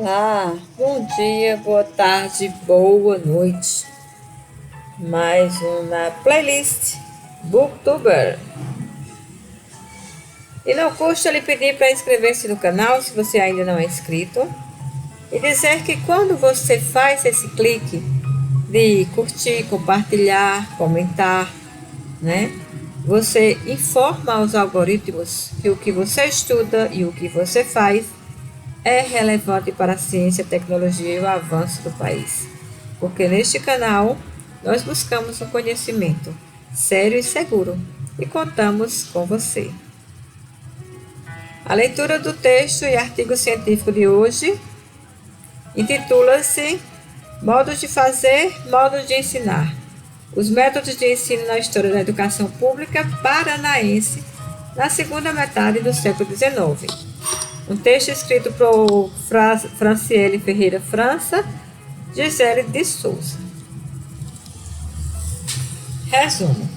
Olá, bom dia, boa tarde, boa noite. Mais uma playlist Booktuber. E não custa lhe pedir para inscrever-se no canal se você ainda não é inscrito. E dizer que quando você faz esse clique de curtir, compartilhar, comentar, né? Você informa aos algoritmos que o que você estuda e o que você faz é relevante para a ciência, a tecnologia e o avanço do país. Porque neste canal nós buscamos um conhecimento sério e seguro e contamos com você. A leitura do texto e artigo científico de hoje intitula-se Modos de fazer, modos de ensinar. Os métodos de ensino na história da educação pública paranaense na segunda metade do século XIX. Um texto escrito por Franciele Ferreira França, Gisele de Souza. Resumo.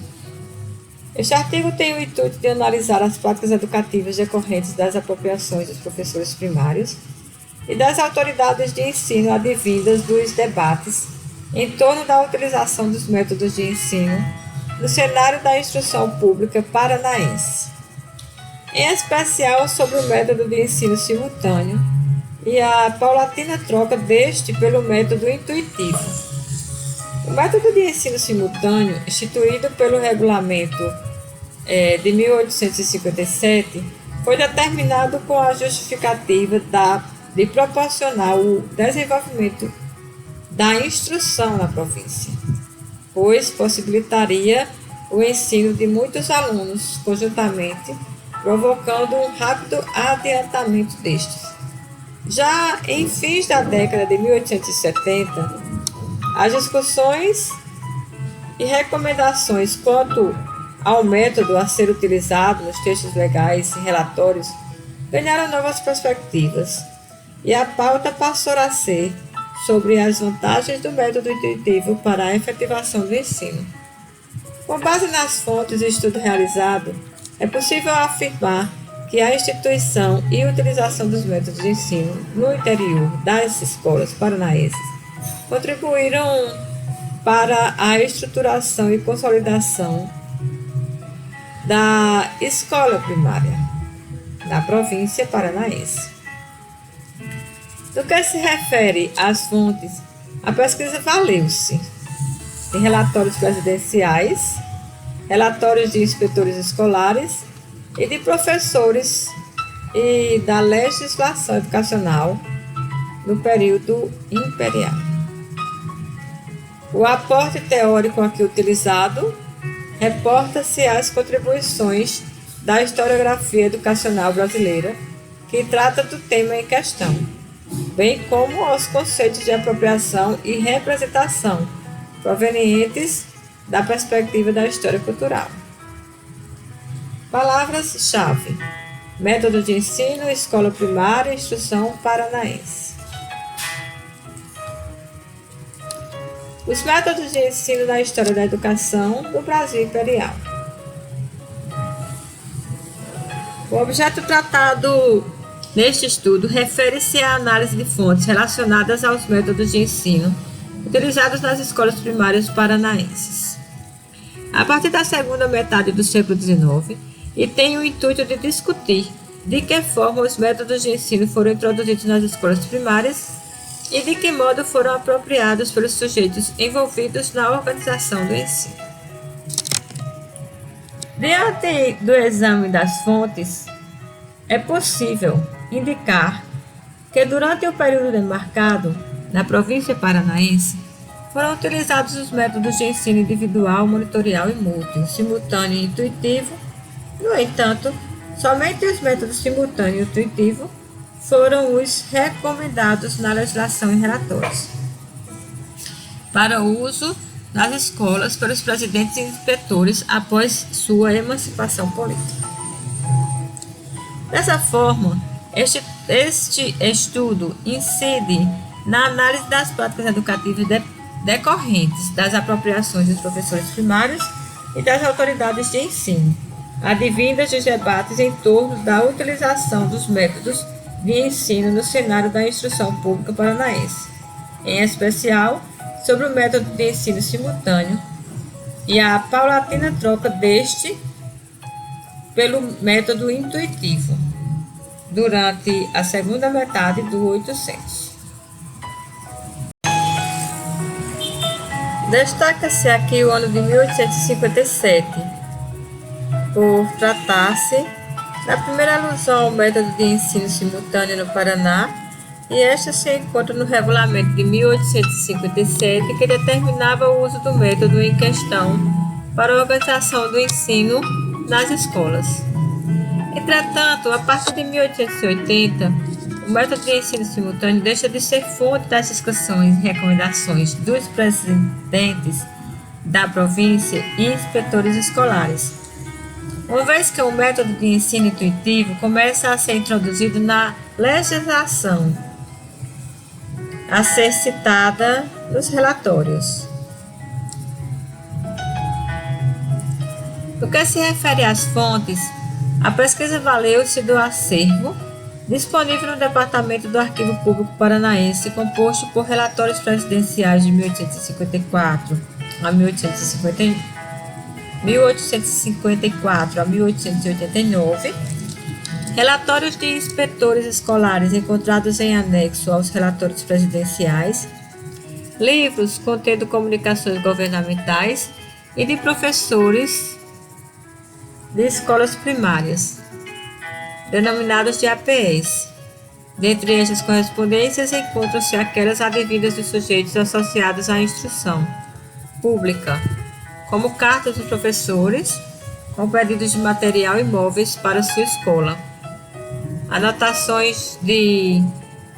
Este artigo tem o intuito de analisar as práticas educativas decorrentes das apropriações dos professores primários e das autoridades de ensino advindas dos debates em torno da utilização dos métodos de ensino no cenário da instrução pública paranaense, em especial sobre o método de ensino simultâneo e a paulatina troca deste pelo método intuitivo. O método de ensino simultâneo, instituído pelo regulamento de 1857, foi determinado com a justificativa de proporcionar o desenvolvimento da instrução na província, pois possibilitaria o ensino de muitos alunos conjuntamente, provocando um rápido adiantamento destes. Já em fins da década de 1870, as discussões e recomendações quanto ao método a ser utilizado nos textos legais e relatórios ganharam novas perspectivas, e a pauta passou a ser sobre as vantagens do método intuitivo para a efetivação do ensino. Com base nas fontes e estudo realizado, é possível afirmar que a instituição e utilização dos métodos de ensino no interior das escolas paranaenses contribuíram para a estruturação e consolidação da escola primária na província paranaense. No que se refere às fontes, a pesquisa valeu-se de relatórios presidenciais, relatórios de inspetores escolares e de professores e da legislação educacional no período imperial. O aporte teórico aqui utilizado reporta-se às contribuições da historiografia educacional brasileira, que trata do tema em questão, bem como aos conceitos de apropriação e representação, provenientes da perspectiva da história cultural. Palavras-chave: método de ensino, escola primária, instrução paranaense. Os métodos de ensino na história da educação do Brasil Imperial. O objeto tratado neste estudo refere-se à análise de fontes relacionadas aos métodos de ensino utilizados nas escolas primárias paranaenses, a partir da segunda metade do século XIX, e tem o intuito de discutir de que forma os métodos de ensino foram introduzidos nas escolas primárias e de que modo foram apropriados pelos sujeitos envolvidos na organização do ensino. Diante do exame das fontes, é possível indicar que durante o período demarcado na província paranaense foram utilizados os métodos de ensino individual, monitorial e múltiplo, simultâneo e intuitivo. No entanto, somente os métodos simultâneo e intuitivo foram os recomendados na legislação em relatórios para uso nas escolas pelos presidentes e inspetores após sua emancipação política. Dessa forma, este estudo incide na análise das práticas educativas decorrentes das apropriações dos professores primários e das autoridades de ensino, advindas dos debates em torno da utilização dos métodos de ensino no cenário da instrução pública paranaense, em especial sobre o método de ensino simultâneo e a paulatina troca deste pelo método intuitivo, durante a segunda metade do 800. Destaca-se aqui o ano de 1857, por tratar-se da primeira alusão ao método de ensino simultâneo no Paraná, e esta se encontra no regulamento de 1857, que determinava o uso do método em questão para a organização do ensino nas escolas. Entretanto, a partir de 1880, o método de ensino simultâneo deixa de ser fonte das discussões e recomendações dos presidentes da província e inspetores escolares, uma vez que o método de ensino intuitivo começa a ser introduzido na legislação a ser citada nos relatórios. No que se refere às fontes, a pesquisa valeu-se do acervo disponível no Departamento do Arquivo Público Paranaense, composto por relatórios presidenciais de 1854 a 1889, relatórios de inspetores escolares encontrados em anexo aos relatórios presidenciais, livros contendo comunicações governamentais e de professores de escolas primárias, denominadas de APS. Dentre estas correspondências encontram-se aquelas advindas dos sujeitos associados à instrução pública, como cartas dos professores com pedidos de material e móveis para sua escola, anotações de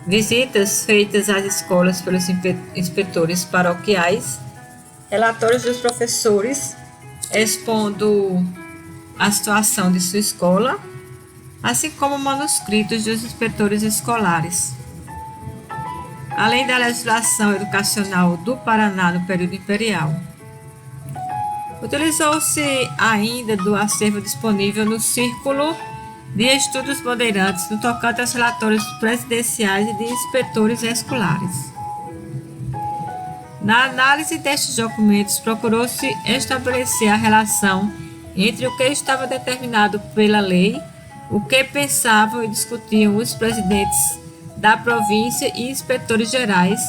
visitas feitas às escolas pelos inspetores paroquiais, relatórios dos professores expondo a situação de sua escola, assim como manuscritos dos inspetores escolares. Além da legislação educacional do Paraná no período imperial. Utilizou-se ainda do acervo disponível no Círculo de Estudos Bandeirantes no tocante aos relatórios presidenciais e de inspetores escolares. Na análise destes documentos, procurou-se estabelecer a relação entre o que estava determinado pela lei, o que pensavam e discutiam os presidentes da província e inspetores gerais,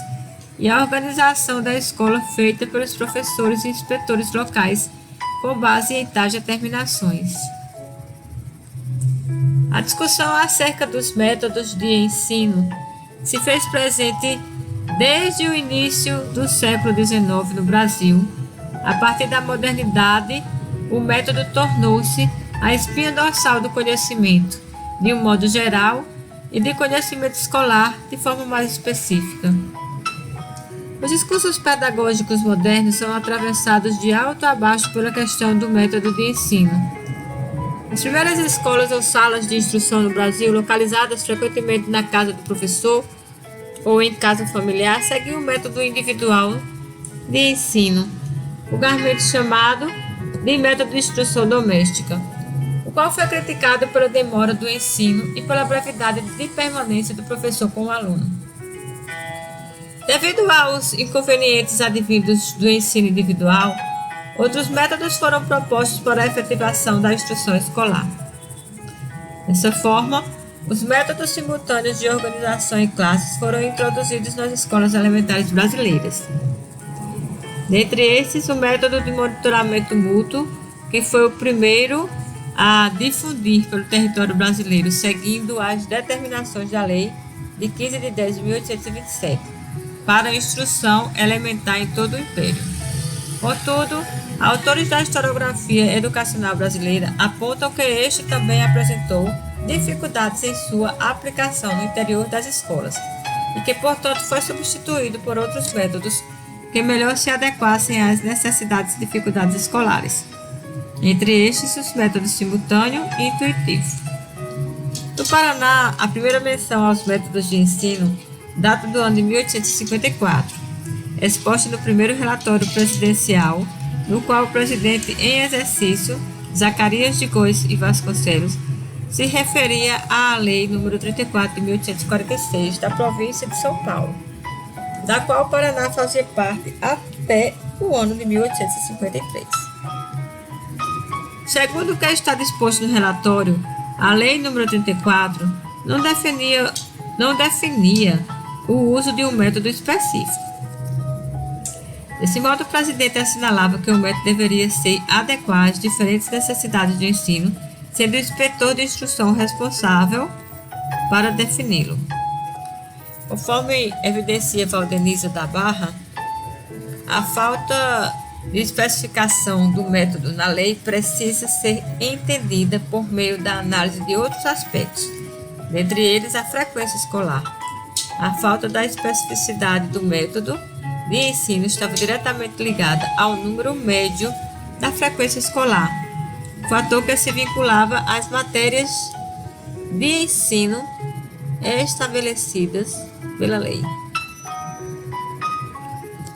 e a organização da escola feita pelos professores e inspetores locais com base em tais determinações. A discussão acerca dos métodos de ensino se fez presente desde o início do século XIX no Brasil. A partir da modernidade, o método tornou-se a espinha dorsal do conhecimento, de um modo geral, e de conhecimento escolar de forma mais específica. Os discursos pedagógicos modernos são atravessados de alto a baixo pela questão do método de ensino. As primeiras escolas ou salas de instrução no Brasil, localizadas frequentemente na casa do professor ou em casa familiar, seguiam o método individual de ensino, vulgarmente chamado de método de instrução doméstica, o qual foi criticado pela demora do ensino e pela brevidade de permanência do professor com o aluno. Devido aos inconvenientes advindos do ensino individual, outros métodos foram propostos para a efetivação da instrução escolar. Dessa forma, os métodos simultâneos de organização em classes foram introduzidos nas escolas elementares brasileiras. Dentre estes, o método de monitoramento mútuo, que foi o primeiro a difundir pelo território brasileiro, seguindo as determinações da Lei de 15 de 10 de 1827, para a instrução elementar em todo o Império. Contudo, autores da historiografia educacional brasileira apontam que este também apresentou dificuldades em sua aplicação no interior das escolas e que, portanto, foi substituído por outros métodos que melhor se adequassem às necessidades e dificuldades escolares. Entre estes, os métodos simultâneo e intuitivo. No Paraná, a primeira menção aos métodos de ensino data do ano de 1854, exposta no primeiro relatório presidencial, no qual o presidente em exercício, Zacarias de Góes e Vasconcelos, se referia à Lei nº 34 de 1846 da província de São Paulo, da qual o Paraná fazia parte até o ano de 1853. Segundo o que está disposto no relatório, a Lei nº 34 não definia o uso de um método específico. Desse modo, o presidente assinalava que o método deveria ser adequado às diferentes necessidades de ensino, sendo o inspetor de instrução responsável para defini-lo. Conforme evidencia Valdenísia da Barra, a falta de especificação do método na lei precisa ser entendida por meio da análise de outros aspectos, dentre eles a frequência escolar. A falta da especificidade do método de ensino estava diretamente ligada ao número médio da frequência escolar, fator que se vinculava às matérias de ensino estabelecidas pela lei.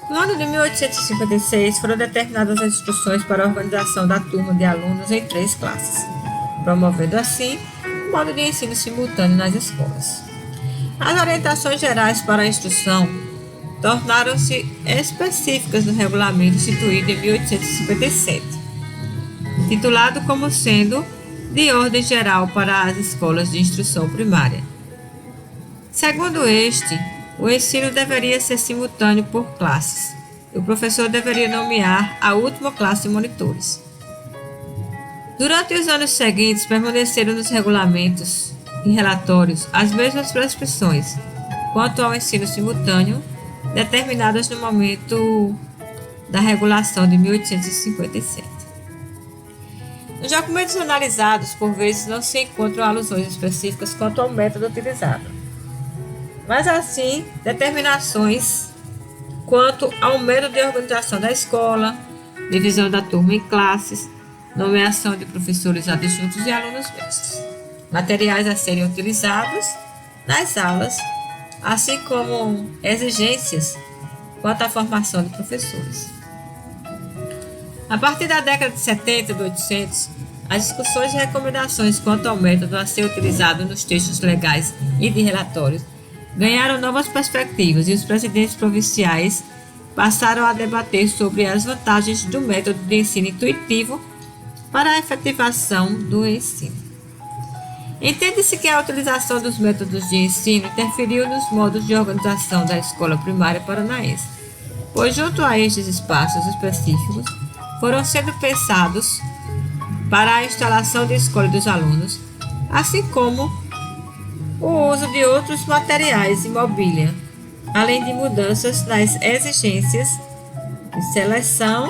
No ano de 1856, foram determinadas as instruções para a organização da turma de alunos em 3 classes, promovendo assim o modo de ensino simultâneo nas escolas. As orientações gerais para a instrução tornaram-se específicas no regulamento instituído em 1857, titulado como sendo de ordem geral para as escolas de instrução primária. Segundo este, o ensino deveria ser simultâneo por classes, e o professor deveria nomear a última classe de monitores. Durante os anos seguintes, permaneceram nos regulamentos e relatórios as mesmas prescrições quanto ao ensino simultâneo, determinadas no momento da regulação de 1857. Nos documentos analisados, por vezes, não se encontram alusões específicas quanto ao método utilizado, mas assim determinações quanto ao método de organização da escola, divisão da turma em classes, nomeação de professores adjuntos e alunos mestres, materiais a serem utilizados nas aulas, assim como exigências quanto à formação de professores. A partir da década de 70 do 800, as discussões e recomendações quanto ao método a ser utilizado nos textos legais e de relatórios ganharam novas perspectivas e os presidentes provinciais passaram a debater sobre as vantagens do método de ensino intuitivo para a efetivação do ensino. Entende-se que a utilização dos métodos de ensino interferiu nos modos de organização da escola primária paranaense, pois junto a estes espaços específicos foram sendo pensados para a instalação de escola dos alunos, assim como o uso de outros materiais e mobília, além de mudanças nas exigências de seleção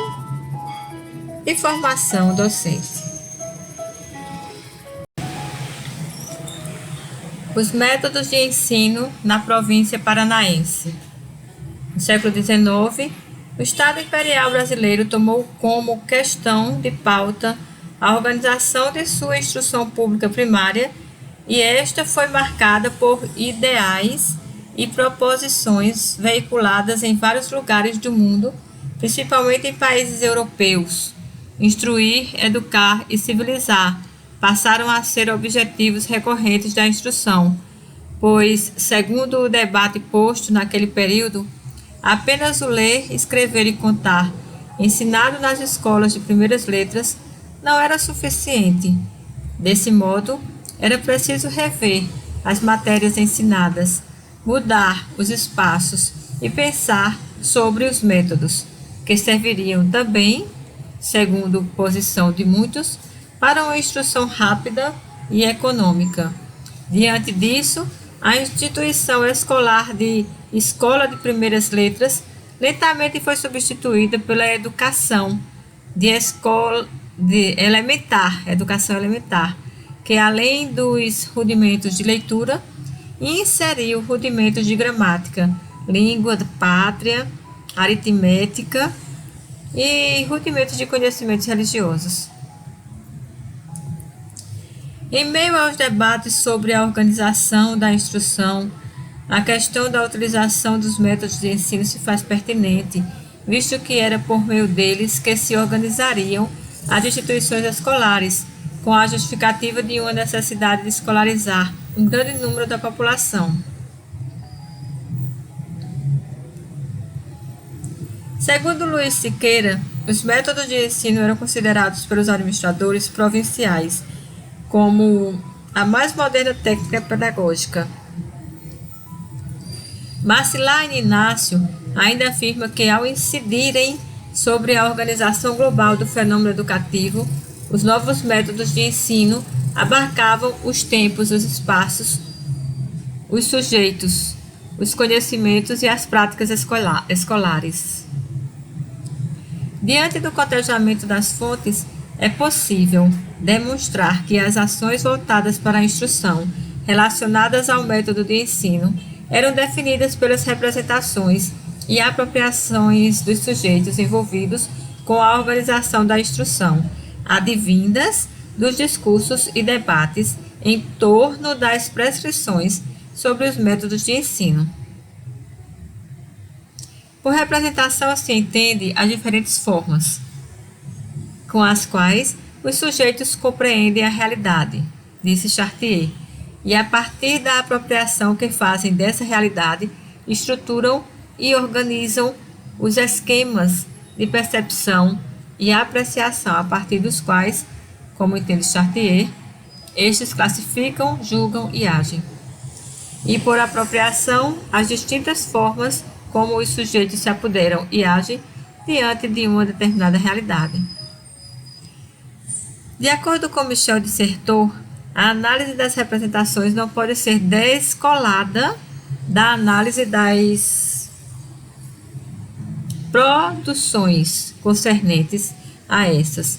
e formação docente. Os métodos de ensino na província paranaense. No século XIX, o Estado Imperial Brasileiro tomou como questão de pauta a organização de sua instrução pública primária, e esta foi marcada por ideais e proposições veiculadas em vários lugares do mundo, principalmente em países europeus. Instruir, educar e civilizar passaram a ser objetivos recorrentes da instrução, pois, segundo o debate posto naquele período, apenas o ler, escrever e contar, ensinado nas escolas de primeiras letras, não era suficiente. Desse modo, era preciso rever as matérias ensinadas, mudar os espaços e pensar sobre os métodos, que serviriam também, segundo posição de muitos, para uma instrução rápida e econômica. Diante disso, a instituição escolar de Escola de Primeiras Letras lentamente foi substituída pela educação educação elementar, que além dos rudimentos de leitura, inseriu rudimentos de gramática, língua pátria, aritmética e rudimentos de conhecimentos religiosos. Em meio aos debates sobre a organização da instrução, a questão da utilização dos métodos de ensino se faz pertinente, visto que era por meio deles que se organizariam as instituições escolares, com a justificativa de uma necessidade de escolarizar um grande número da população. Segundo Luiz Siqueira, os métodos de ensino eram considerados pelos administradores provinciais como a mais moderna técnica pedagógica. Marcilaine Inácio ainda afirma que, ao incidirem sobre a organização global do fenômeno educativo, os novos métodos de ensino abarcavam os tempos, os espaços, os sujeitos, os conhecimentos e as práticas escolares. Diante do cotejamento das fontes, é possível demonstrar que as ações voltadas para a instrução, relacionadas ao método de ensino, eram definidas pelas representações e apropriações dos sujeitos envolvidos com a organização da instrução, advindas dos discursos e debates em torno das prescrições sobre os métodos de ensino. Por representação se entende as diferentes formas com as quais os sujeitos compreendem a realidade, disse Chartier, e a partir da apropriação que fazem dessa realidade, estruturam e organizam os esquemas de percepção e apreciação a partir dos quais, como entende Chartier, estes classificam, julgam e agem. E por apropriação, as distintas formas como os sujeitos se apoderam e agem diante de uma determinada realidade. De acordo com Michel de Certeau, a análise das representações não pode ser descolada da análise das produções concernentes a essas,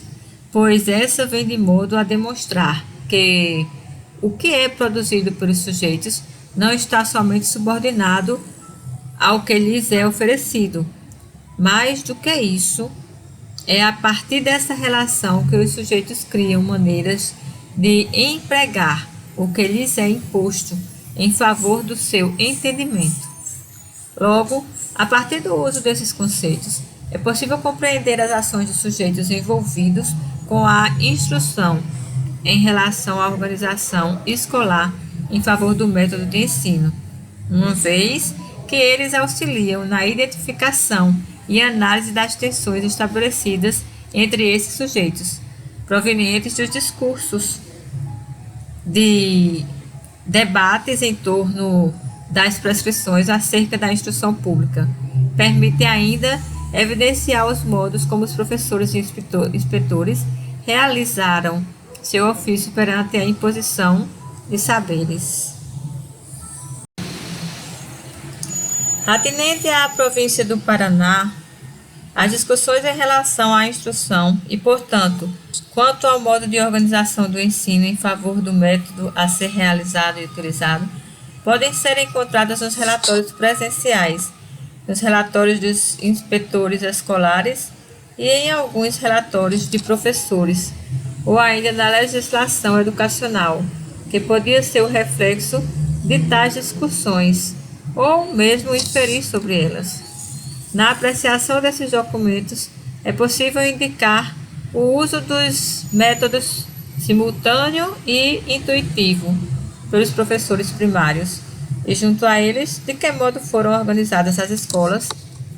pois essa vem de modo a demonstrar que o que é produzido pelos sujeitos não está somente subordinado ao que lhes é oferecido. Mais do que isso, é a partir dessa relação que os sujeitos criam maneiras de empregar o que lhes é imposto em favor do seu entendimento. Logo, a partir do uso desses conceitos, é possível compreender as ações dos sujeitos envolvidos com a instrução em relação à organização escolar em favor do método de ensino, uma vez que eles auxiliam na identificação e análise das tensões estabelecidas entre esses sujeitos, provenientes dos discursos de debates em torno das prescrições acerca da instrução pública. Permite ainda evidenciar os modos como os professores e inspetores realizaram seu ofício perante a imposição de saberes. Atinente à província do Paraná, as discussões em relação à instrução e, portanto, quanto ao modo de organização do ensino em favor do método a ser realizado e utilizado, podem ser encontradas nos relatórios presenciais, nos relatórios dos inspetores escolares e em alguns relatórios de professores, ou ainda na legislação educacional, que podia ser o reflexo de tais discussões, ou mesmo inferir sobre elas. Na apreciação desses documentos, é possível indicar o uso dos métodos simultâneo e intuitivo pelos professores primários, e junto a eles, de que modo foram organizadas as escolas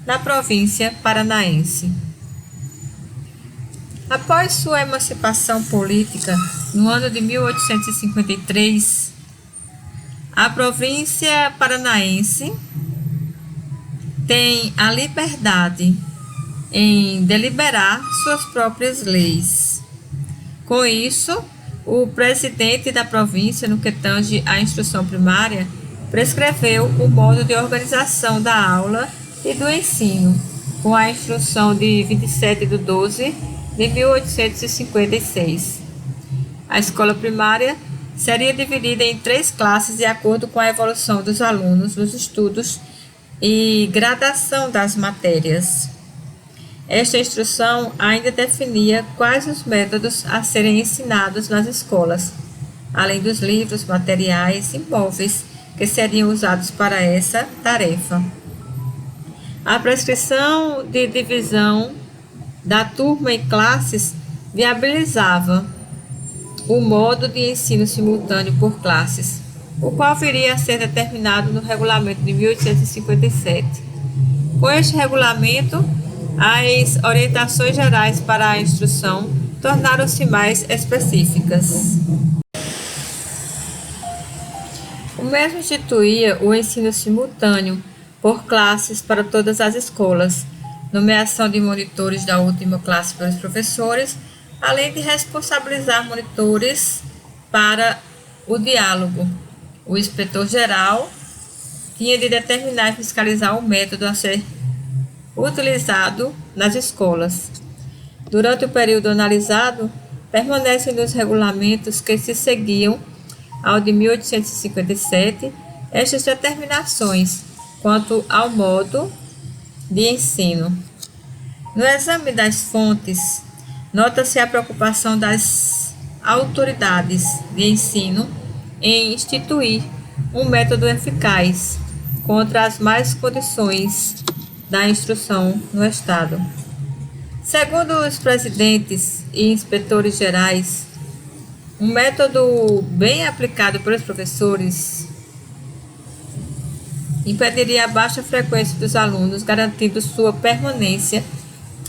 na província paranaense. Após sua emancipação política, no ano de 1853, a província paranaense tem a liberdade em deliberar suas próprias leis. Com isso, o presidente da província, no que tange à instrução primária, prescreveu o modo de organização da aula e do ensino, com a instrução de 27 de 12 de 1856. A escola primária seria dividida em 3 classes de acordo com a evolução dos alunos nos estudos e gradação das matérias. Esta instrução ainda definia quais os métodos a serem ensinados nas escolas, além dos livros, materiais e móveis que seriam usados para essa tarefa. A prescrição de divisão da turma em classes viabilizava o modo de ensino simultâneo por classes, o qual viria a ser determinado no regulamento de 1857. Com este regulamento, as orientações gerais para a instrução tornaram-se mais específicas. O mesmo instituía o ensino simultâneo por classes para todas as escolas, nomeação de monitores da última classe pelos professores, além de responsabilizar monitores para o diálogo. O inspetor-geral tinha de determinar e fiscalizar o método a ser utilizado nas escolas. Durante o período analisado, permanecem nos regulamentos que se seguiam ao de 1857 estas determinações quanto ao modo de ensino. No exame das fontes, nota-se a preocupação das autoridades de ensino em instituir um método eficaz contra as más condições da instrução no Estado. Segundo os presidentes e inspetores gerais, um método bem aplicado pelos professores impediria a baixa frequência dos alunos, garantindo sua permanência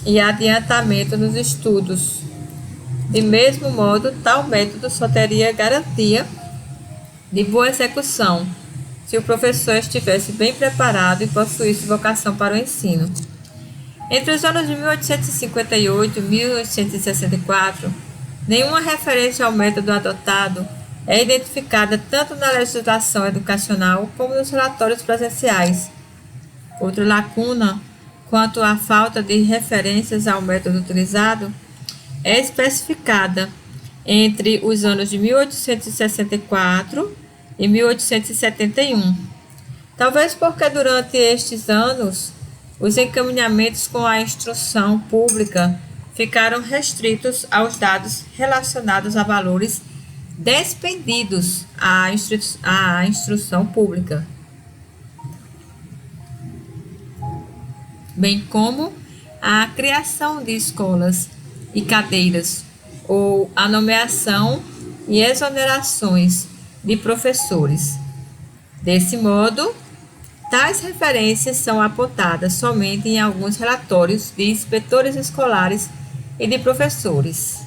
e adiantamento nos estudos. De mesmo modo, tal método só teria garantia de boa execução se o professor estivesse bem preparado e possuísse vocação para o ensino. Entre os anos de 1858 e 1864, nenhuma referência ao método adotado é identificada tanto na legislação educacional como nos relatórios presenciais. Outra lacuna, quanto à falta de referências ao método utilizado, é especificada entre os anos de 1864 e 1871. Talvez porque durante estes anos os encaminhamentos com a instrução pública ficaram restritos aos dados relacionados a valores despendidos à instrução pública, bem como a criação de escolas e cadeiras ou a nomeação e exonerações de professores. Desse modo, tais referências são apontadas somente em alguns relatórios de inspetores escolares e de professores.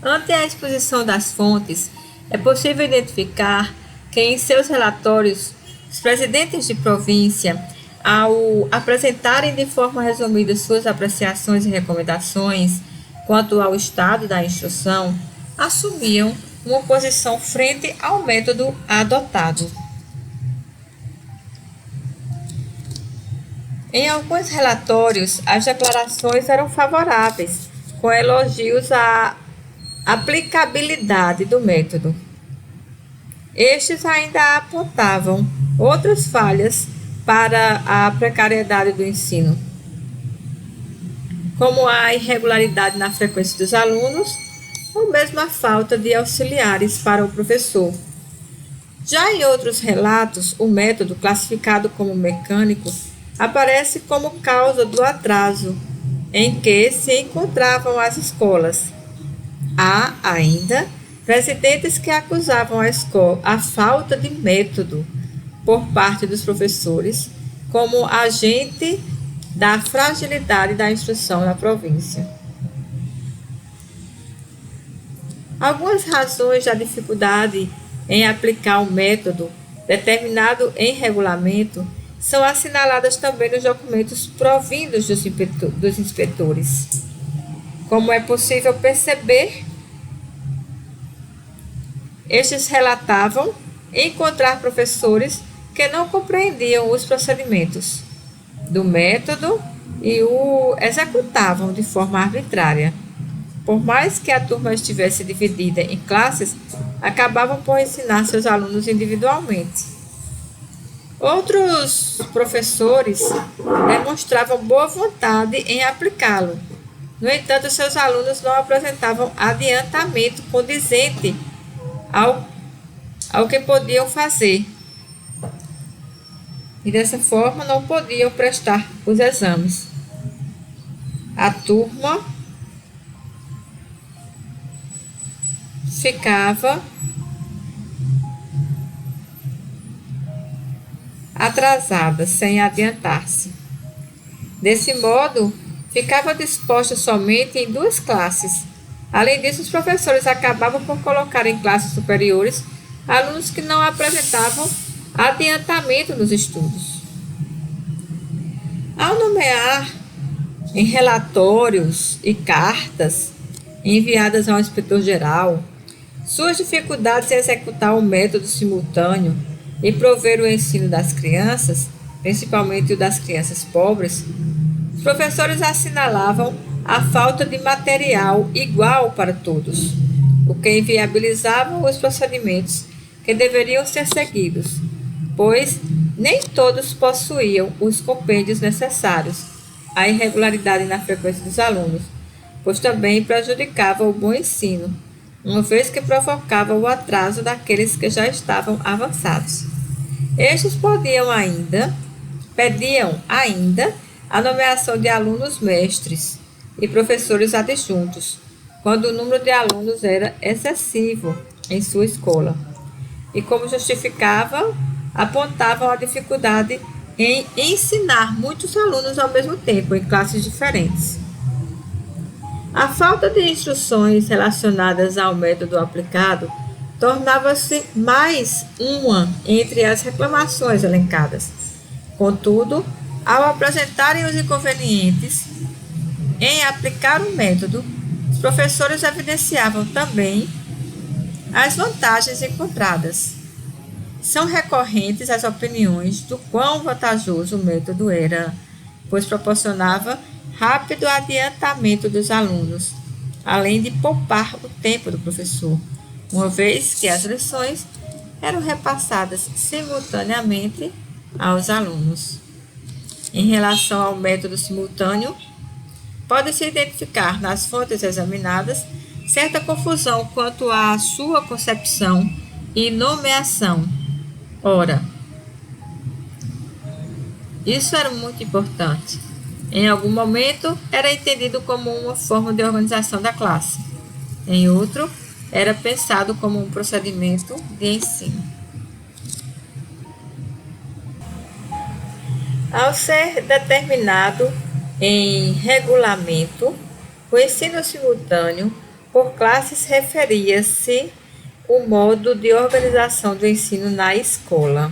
Ante a exposição das fontes, é possível identificar que em seus relatórios, os presidentes de província, ao apresentarem de forma resumida suas apreciações e recomendações quanto ao estado da instrução, assumiam uma posição frente ao método adotado. Em alguns relatórios, as declarações eram favoráveis, com elogios à aplicabilidade do método. Estes ainda apontavam outras falhas para a precariedade do ensino, como a irregularidade na frequência dos alunos ou mesmo a falta de auxiliares para o professor. Já em outros relatos, o método, classificado como mecânico, aparece como causa do atraso em que se encontravam as escolas. Há ainda presidentes que acusavam a falta de método por parte dos professores como agente da fragilidade da instrução na província. Algumas razões da dificuldade em aplicar o método determinado em regulamento são assinaladas também nos documentos provindos dos inspetores. Como é possível perceber, estes relatavam encontrar professores que não compreendiam os procedimentos do método e o executavam de forma arbitrária. Por mais que a turma estivesse dividida em classes, acabavam por ensinar seus alunos individualmente. Outros professores demonstravam boa vontade em aplicá-lo. No entanto, seus alunos não apresentavam adiantamento condizente ao que podiam fazer. e dessa forma não podiam prestar os exames. A turma ficava atrasada, sem adiantar-se. Desse modo, ficava disposta somente em 2 classes. Além disso, os professores acabavam por colocar em classes superiores alunos que não apresentavam adiantamento nos estudos. Ao nomear em relatórios e cartas enviadas ao inspetor-geral suas dificuldades em executar o método simultâneo e prover o ensino das crianças, principalmente o das crianças pobres, os professores assinalavam a falta de material igual para todos, o que inviabilizava os procedimentos que deveriam ser seguidos, pois nem todos possuíam os compêndios necessários. A irregularidade na frequência dos alunos, pois também prejudicava o bom ensino, uma vez que provocava o atraso daqueles que já estavam avançados. Estes pediam ainda a nomeação de alunos mestres e professores adjuntos, quando o número de alunos era excessivo em sua escola. E como justificavam, apontavam a dificuldade em ensinar muitos alunos ao mesmo tempo, em classes diferentes. A falta de instruções relacionadas ao método aplicado tornava-se mais uma entre as reclamações elencadas. Contudo, ao apresentarem os inconvenientes em aplicar o método, os professores evidenciavam também as vantagens encontradas. São recorrentes as opiniões do quão vantajoso o método era, pois proporcionava rápido adiantamento dos alunos, além de poupar o tempo do professor, uma vez que as lições eram repassadas simultaneamente aos alunos. Em relação ao método simultâneo, pode-se identificar nas fontes examinadas certa confusão quanto à sua concepção e nomeação. Ora, isso era muito importante. Em algum momento, era entendido como uma forma de organização da classe. Em outro, era pensado como um procedimento de ensino. Ao ser determinado em regulamento, o ensino simultâneo por classes referia-se o modo de organização do ensino na escola.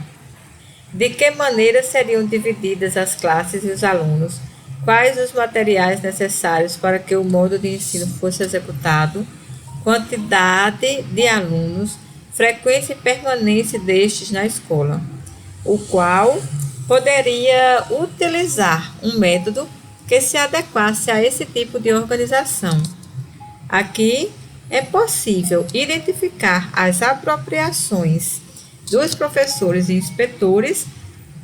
De que maneira seriam divididas as classes e os alunos? Quais os materiais necessários para que o modo de ensino fosse executado? Quantidade de alunos, frequência e permanência destes na escola, o qual poderia utilizar um método que se adequasse a esse tipo de organização. Aqui é possível identificar as apropriações dos professores e inspetores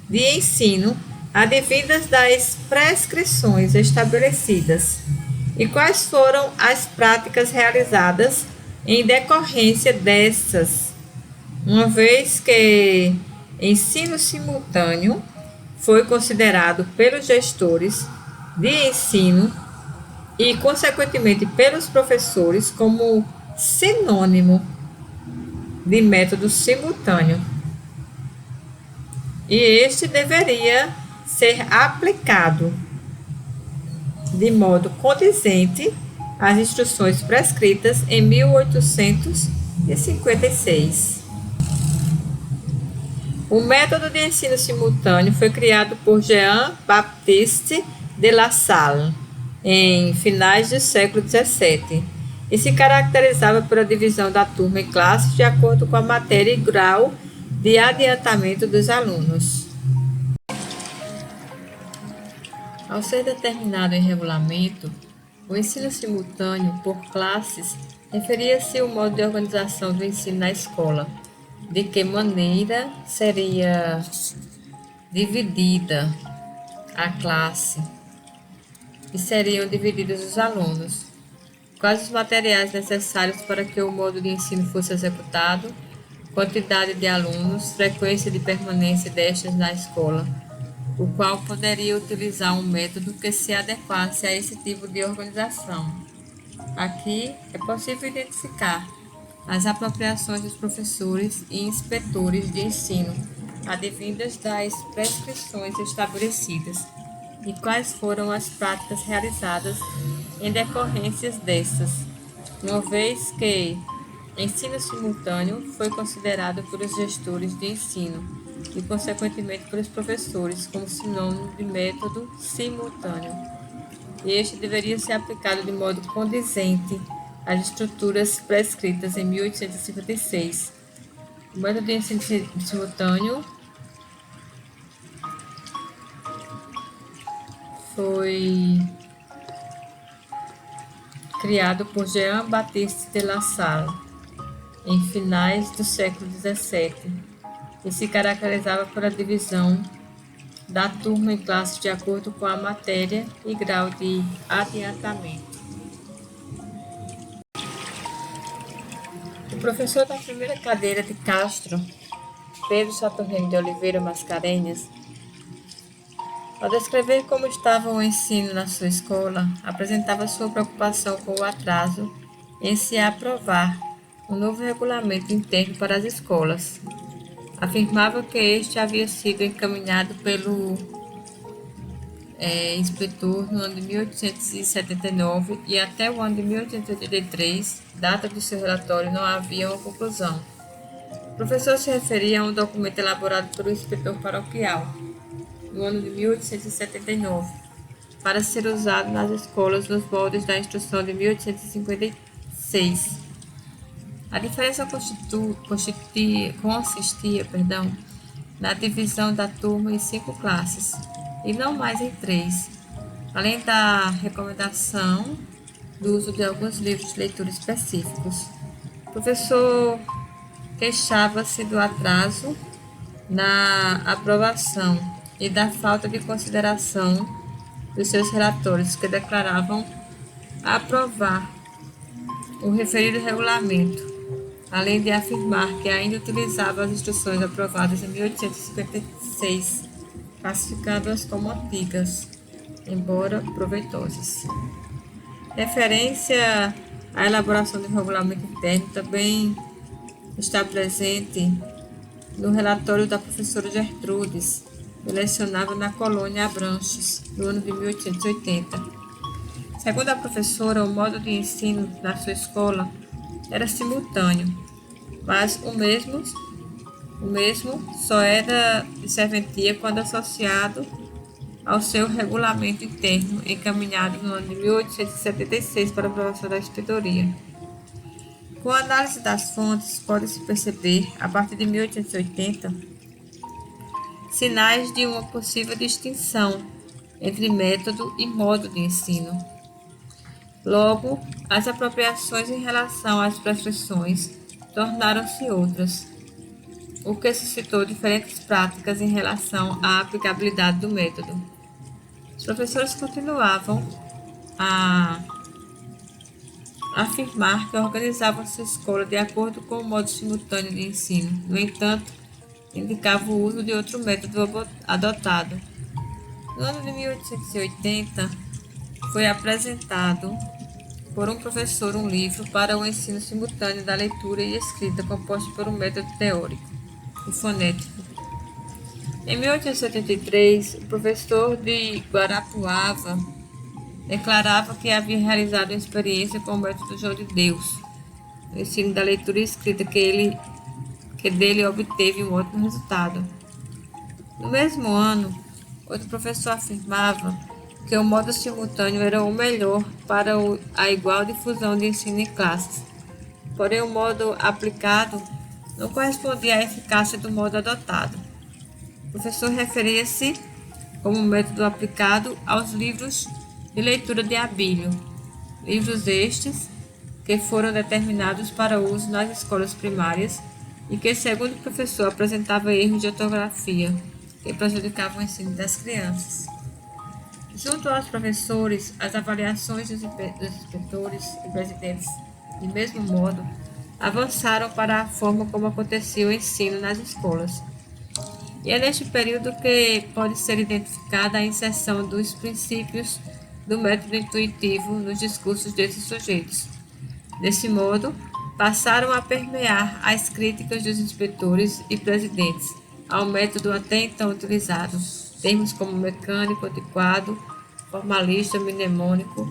de ensino advindas das prescrições estabelecidas e quais foram as práticas realizadas em decorrência dessas, uma vez que ensino simultâneo foi considerado pelos gestores de ensino e, consequentemente, pelos professores como sinônimo de método simultâneo. E este deveria ser aplicado de modo condizente às instruções prescritas em 1856. O método de ensino simultâneo foi criado por Jean-Baptiste de La Salle em finais do século XVII e se caracterizava pela divisão da turma em classes de acordo com a matéria e grau de adiantamento dos alunos. Ao ser determinado em regulamento, o ensino simultâneo por classes referia-se ao modo de organização do ensino na escola, de que maneira seria dividida a classe e seriam divididos os alunos, quais os materiais necessários para que o modo de ensino fosse executado, quantidade de alunos, frequência de permanência destes na escola, o qual poderia utilizar um método que se adequasse a esse tipo de organização. Aqui é possível identificar as apropriações dos professores e inspetores de ensino, advindas das prescrições estabelecidas, e quais foram as práticas realizadas em decorrências dessas, uma vez que ensino simultâneo foi considerado pelos gestores de ensino e, consequentemente, pelos professores como sinônimo de método simultâneo. E este deveria ser aplicado de modo condizente às estruturas prescritas em 1856. O método de ensino simultâneo foi criado por Jean-Baptiste de La Salle em finais do século XVII e se caracterizava pela divisão da turma em classes de acordo com a matéria e grau de adiantamento. O professor da primeira cadeira de Castro, Pedro Saturnino de Oliveira Mascarenhas, ao descrever como estava o ensino na sua escola, apresentava sua preocupação com o atraso em se aprovar um novo regulamento interno para as escolas. Afirmava que este havia sido encaminhado pelo inspetor no ano de 1879 e até o ano de 1883, data do seu relatório, não havia uma conclusão. O professor se referia a um documento elaborado pelo inspetor paroquial no ano de 1879, para ser usado nas escolas nos moldes da instrução de 1856. A diferença consistia na divisão da turma em 5 classes, e não mais em 3, além da recomendação do uso de alguns livros de leitura específicos. O professor queixava-se do atraso na aprovação e da falta de consideração dos seus relatórios, que declaravam aprovar o referido regulamento, além de afirmar que ainda utilizava as instruções aprovadas em 1856, classificando-as como antigas, embora proveitosas. Referência à elaboração do regulamento interno também está presente no relatório da professora Gertrudes, que lecionava na colônia Abranches, no ano de 1880. Segundo a professora, o modo de ensino na sua escola era simultâneo, mas o mesmo só era de serventia quando associado ao seu regulamento interno, encaminhado no ano de 1876 para a aprovação da inspetoria. Com a análise das fontes, pode-se perceber, a partir de 1880, sinais de uma possível distinção entre método e modo de ensino. Logo, as apropriações em relação às prescrições tornaram-se outras, o que suscitou diferentes práticas em relação à aplicabilidade do método. Os professores continuavam a afirmar que organizavam sua escola de acordo com o modo simultâneo de ensino. No entanto, indicava o uso de outro método adotado. No ano de 1880, foi apresentado por um professor um livro para o ensino simultâneo da leitura e escrita, composto por um método teórico e fonético. Em 1873, o professor de Guarapuava declarava que havia realizado uma experiência com o método João de Deus, no ensino da leitura e escrita, que dele obteve um ótimo resultado. No mesmo ano, outro professor afirmava que o modo simultâneo era o melhor para a igual difusão de ensino em classes, porém o modo aplicado não correspondia à eficácia do modo adotado. O professor referia-se como método aplicado aos livros de leitura de Abílio, livros estes que foram determinados para uso nas escolas primárias e que, segundo o professor, apresentava erros de ortografia que prejudicavam o ensino das crianças. Junto aos professores, as avaliações dos inspetores e presidentes, de mesmo modo, avançaram para a forma como acontecia o ensino nas escolas. E é neste período que pode ser identificada a inserção dos princípios do método intuitivo nos discursos desses sujeitos. Desse modo, passaram a permear as críticas dos inspetores e presidentes ao método até então utilizado, termos como mecânico, antiquado, formalista, mnemônico,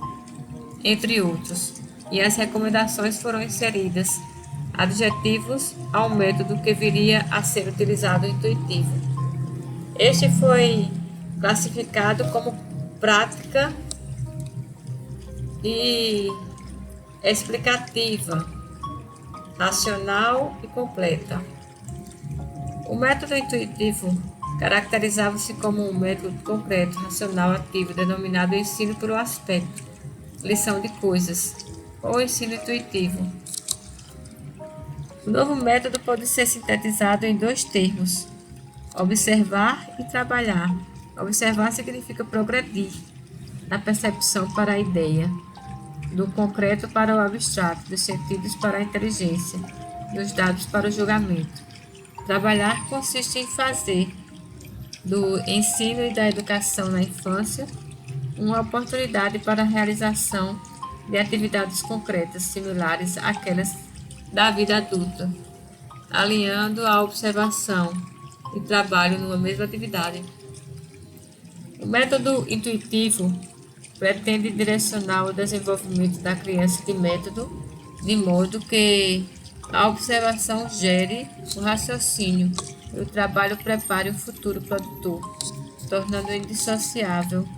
entre outros, e as recomendações foram inseridas adjetivos ao método que viria a ser utilizado intuitivo. Este foi classificado como prática e explicativa, racional e completa. O método intuitivo caracterizava-se como um método concreto, racional, ativo, denominado ensino pelo aspecto, lição de coisas, ou ensino intuitivo. O novo método pode ser sintetizado em dois termos: observar e trabalhar. Observar significa progredir da percepção para a ideia, do concreto para o abstrato, dos sentidos para a inteligência, dos dados para o julgamento. Trabalhar consiste em fazer do ensino e da educação na infância uma oportunidade para a realização de atividades concretas similares àquelas da vida adulta, alinhando a observação e trabalho numa mesma atividade. O método intuitivo pretende direcionar o desenvolvimento da criança de modo que a observação gere o raciocínio e o trabalho prepare o futuro produtor, tornando indissociável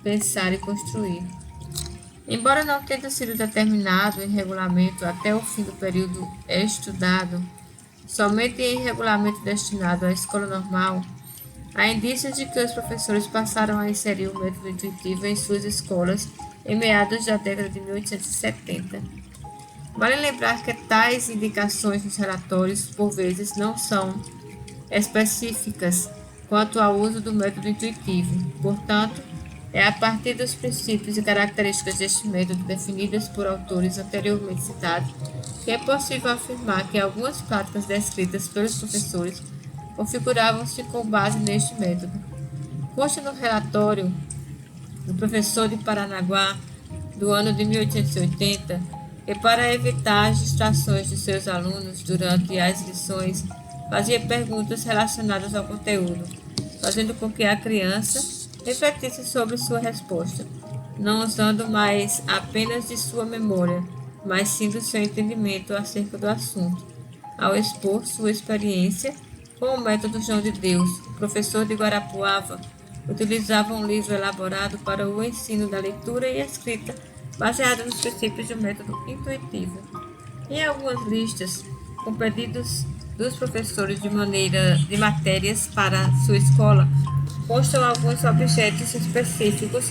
pensar e construir. Embora não tenha sido determinado em regulamento até o fim do período estudado, somente em regulamento destinado à escola normal, há indícios de que os professores passaram a inserir o método intuitivo em suas escolas em meados da década de 1870. Vale lembrar que tais indicações nos relatórios, por vezes, não são específicas quanto ao uso do método intuitivo. Portanto, é a partir dos princípios e características deste método definidas por autores anteriormente citados que é possível afirmar que algumas práticas descritas pelos professores configuravam-se com base neste método. Consta no relatório do professor de Paranaguá, do ano de 1880, que para evitar as distrações de seus alunos durante as lições, fazia perguntas relacionadas ao conteúdo, fazendo com que a criança refletisse sobre sua resposta, não usando mais apenas de sua memória, mas sim do seu entendimento acerca do assunto. Ao expor sua experiência com o método João de Deus, o professor de Guarapuava utilizava um livro elaborado para o ensino da leitura e escrita baseado nos princípios do método intuitivo. Em algumas listas, com pedidos dos professores de matérias para sua escola, constam alguns objetos específicos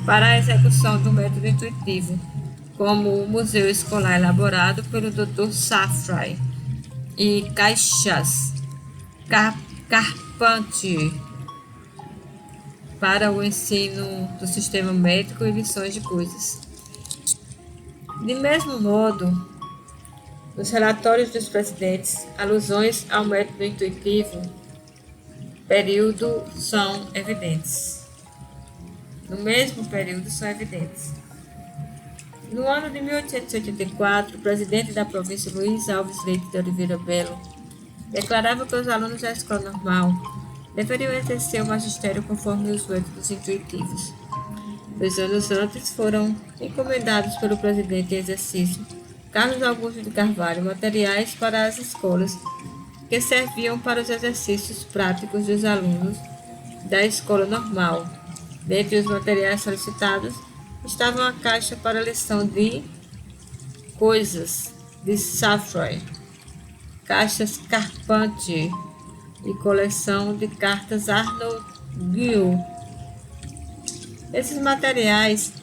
para a execução do método intuitivo, como o museu escolar elaborado pelo Dr. Safrai e caixas Carpentier para o ensino do sistema médico e lições de coisas. De mesmo modo, nos relatórios dos presidentes, alusões ao método intuitivo período são evidentes. No mesmo período são evidentes. No ano de 1884, o presidente da província, Luiz Alves Leite de Oliveira Belo, declarava que os alunos da escola normal deveriam exercer o magistério conforme os métodos intuitivos. 2 anos antes foram encomendados pelo presidente em exercício, Carlos Augusto de Carvalho, materiais para as escolas que serviam para os exercícios práticos dos alunos da escola normal. Dentre os materiais solicitados estavam a caixa para a lição de coisas de Safrai, caixas Carpentier e coleção de cartas Arnold Guiot. Esses materiais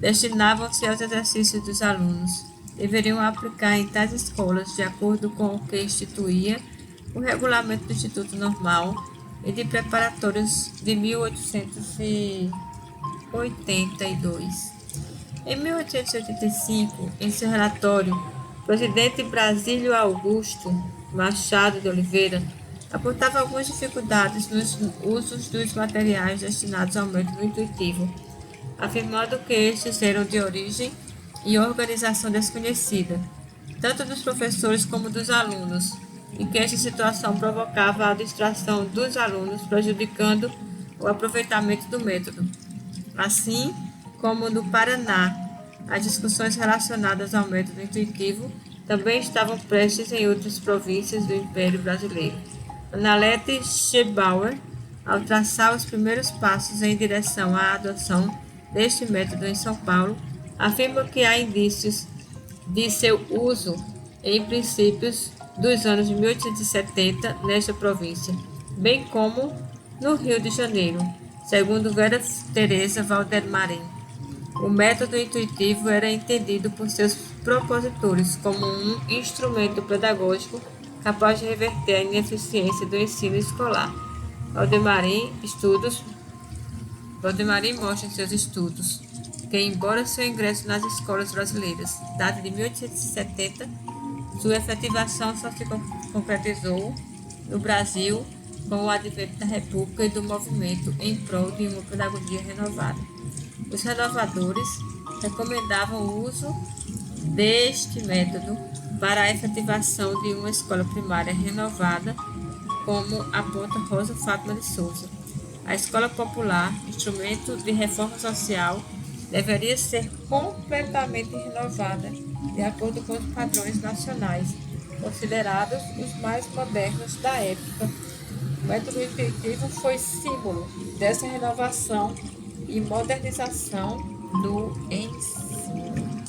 destinavam-se aos exercícios dos alunos. Deveriam aplicar em tais escolas de acordo com o que instituía o regulamento do Instituto Normal e de Preparatórios de 1882. Em 1885, em seu relatório, O presidente Brasílio Augusto Machado de Oliveira apontava algumas dificuldades nos usos dos materiais destinados ao método intuitivo, afirmando que estes eram de origem e organização desconhecida, tanto dos professores como dos alunos, e que esta situação provocava a distração dos alunos, prejudicando o aproveitamento do método. Assim como no Paraná, as discussões relacionadas ao método intuitivo também estavam prestes em outras províncias do Império Brasileiro. Annalete Schebauer, ao traçar os primeiros passos em direção à adoção deste método em São Paulo, afirma que há indícios de seu uso em princípios dos anos de 1870 nesta província, bem como no Rio de Janeiro, segundo Vera Teresa Valdemarim. O método intuitivo era entendido por seus propositores como um instrumento pedagógico capaz de reverter a ineficiência do ensino escolar. Valdemarim mostra em seus estudos que, embora seu ingresso nas escolas brasileiras date de 1870, sua efetivação só se concretizou no Brasil com o advento da República e do movimento em prol de uma pedagogia renovada. Os renovadores recomendavam o uso deste método para a efetivação de uma escola primária renovada, como aponta Rosa Fátima de Souza. A escola popular, instrumento de reforma social, deveria ser completamente renovada, de acordo com os padrões nacionais, considerados os mais modernos da época. O método intuitivo foi símbolo dessa renovação e modernização do ensino.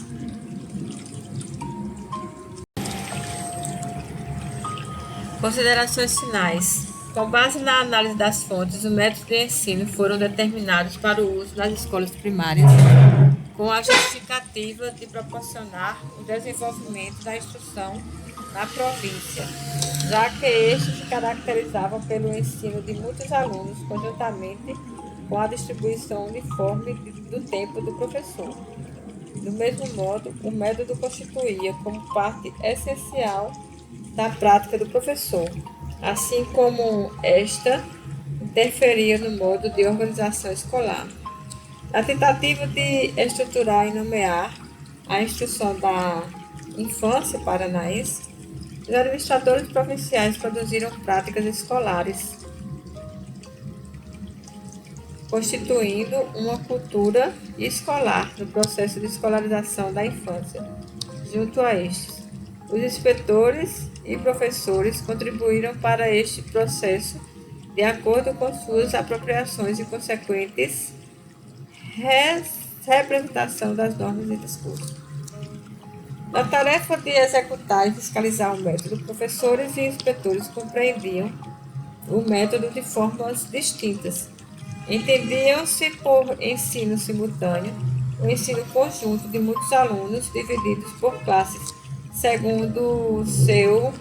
Considerações finais. Com base na análise das fontes, os métodos de ensino foram determinados para o uso nas escolas primárias, com a justificativa de proporcionar o desenvolvimento da instrução na província, já que estes se caracterizavam pelo ensino de muitos alunos, conjuntamente com a distribuição uniforme do tempo do professor. Do mesmo modo, o método constituía como parte essencial da prática do professor, assim como esta interferia no modo de organização escolar. Na tentativa de estruturar e nomear a instrução da infância paranaense, os administradores provinciais produziram práticas escolares, constituindo uma cultura escolar no processo de escolarização da infância. Junto a estes, os inspetores e professores contribuíram para este processo de acordo com suas apropriações e consequentes representação das normas e discurso. Na tarefa de executar e fiscalizar o método, professores e inspetores compreendiam o método de formas distintas. Entendiam-se por ensino simultâneo o ensino conjunto de muitos alunos divididos por classes, segundo o seu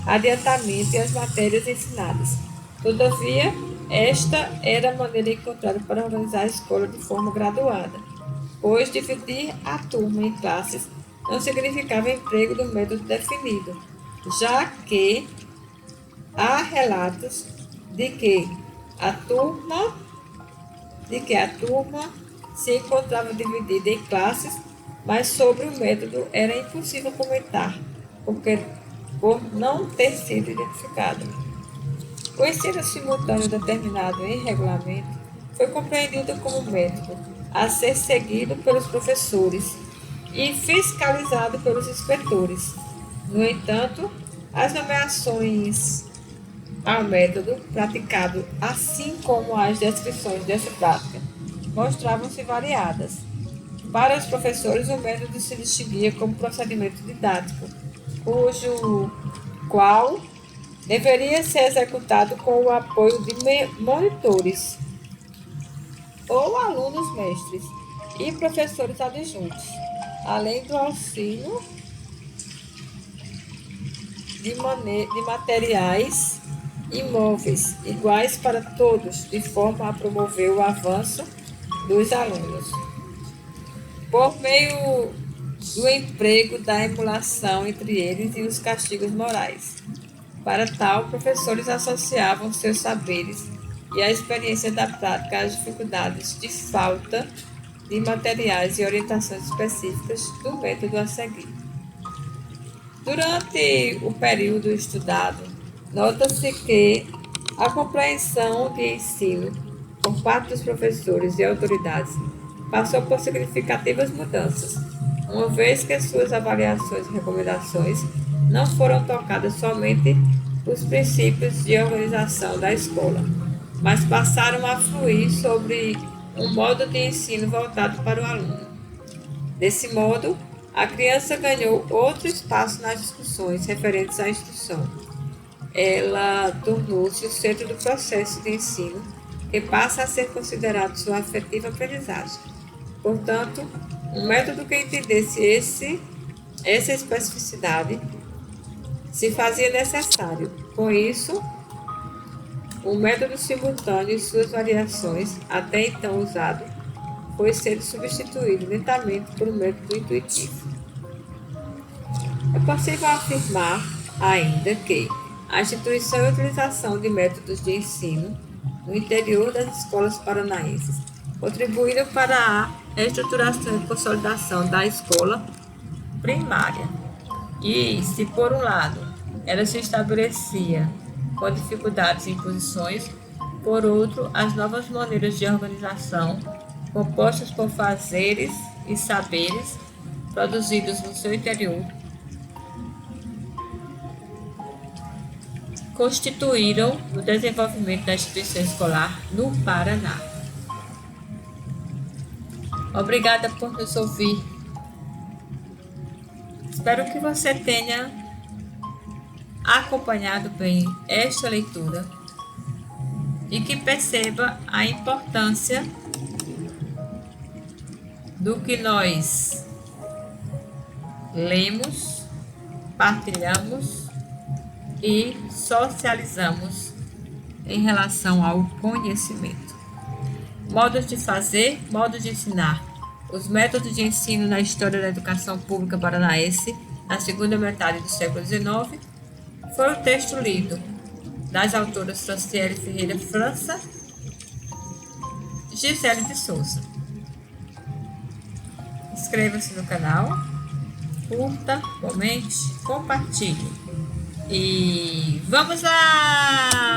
adiantamento e as matérias ensinadas. Todavia, esta era a maneira encontrada para organizar a escola de forma graduada, pois dividir a turma em classes não significava emprego do método definido, já que há relatos de que a turma se encontrava dividida em classes, mas sobre o método era impossível comentar, por não ter sido identificado. O ensino simultâneo determinado em regulamento foi compreendido como método a ser seguido pelos professores e fiscalizado pelos inspetores. No entanto, as nomeações ao método praticado, assim como as descrições dessa prática, mostravam-se variadas. Para os professores, o método se distinguia como procedimento didático, qual deveria ser executado com o apoio de monitores ou alunos mestres e professores adjuntos, além do auxílio de materiais e móveis iguais para todos, de forma a promover o avanço dos alunos. Por meio do emprego da emulação entre eles e os castigos morais. Para tal, professores associavam seus saberes e a experiência da prática às dificuldades de falta de materiais e orientações específicas do método a seguir. Durante o período estudado, nota-se que a compreensão de ensino por parte dos professores e autoridades passou por significativas mudanças, uma vez que suas avaliações e recomendações não foram tocadas somente os princípios de organização da escola, mas passaram a fluir sobre um modo de ensino voltado para o aluno. Desse modo, a criança ganhou outro espaço nas discussões referentes à instrução. Ela tornou-se o centro do processo de ensino, que passa a ser considerado sua afetiva aprendizagem. Portanto, um método que entendesse essa especificidade se fazia necessário. Com isso, o método simultâneo e suas variações, até então usado, foi sendo substituído lentamente por um método intuitivo. É possível afirmar ainda que a instituição e utilização de métodos de ensino no interior das escolas paranaenses contribuíram para a estruturação e consolidação da escola primária. E, se por um lado ela se estabelecia com dificuldades e imposições, por outro, as novas maneiras de organização, compostas por fazeres e saberes produzidos no seu interior, constituíram o desenvolvimento da instituição escolar no Paraná. Obrigada por nos ouvir. Espero que você tenha acompanhado bem esta leitura e que perceba a importância do que nós lemos, partilhamos e socializamos em relação ao conhecimento. Modos de fazer, modos de ensinar. Os métodos de ensino na história da educação pública paranaense na segunda metade do século XIX foi o texto lido das autoras Franciele Ferreira França e Gisele de Souza. Inscreva-se no canal, curta, comente, compartilhe. E vamos lá!